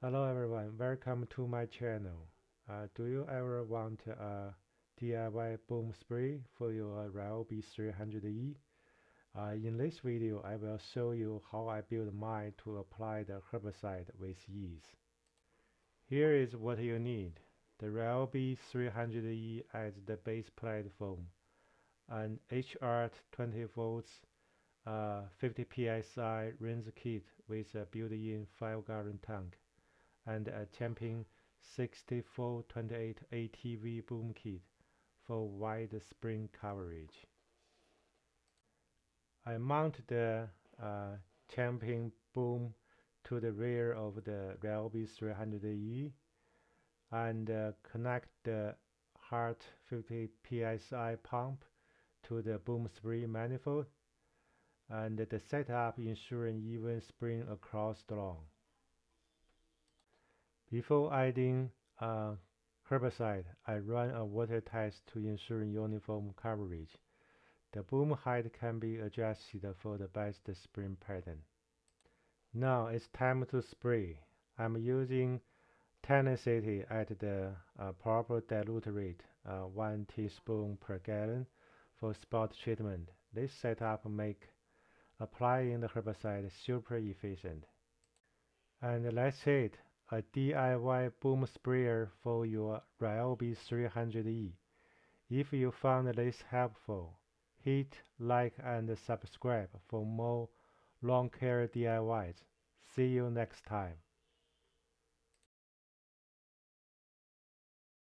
Hello everyone, welcome to my channel. Do you ever want a DIY boom spray for your Ryobi 300E? In this video, I will show you how I build mine to apply the herbicide with ease. Here is what you need. The Ryobi 300E as the base platform, an HART 20 volts 50 psi rinse kit with a built-in 5-gallon tank, and a Chapin 6428 ATV Boom Kit for wide spring coverage. I mount the Chapin boom to the rear of the Ryobi 300E and connect the HART 50 psi pump to the boom spray manifold, and the setup ensuring even spring across the lawn. Before adding herbicide, I run a water test to ensure uniform coverage. The boom height can be adjusted for the best spring pattern. Now it's time to spray. I'm using Tenacity at the proper dilute rate, 1 teaspoon per gallon for spot treatment. This setup makes applying the herbicide super efficient. And that's it. A DIY boom sprayer for your Ryobi 300E. If you found this helpful, hit like and subscribe for more lawn care DIYs. See you next time.